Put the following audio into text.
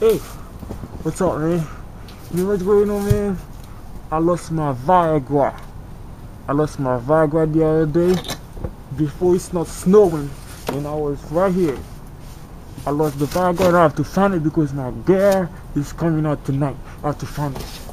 Hey, what's up, man? You know what's going on, man? I lost my VIAGRA. I lost my VIAGRA the other day before it's not snowing, and I was right here. I lost the VIAGRA. I have to find it because my girl is coming out tonight. I have to find it.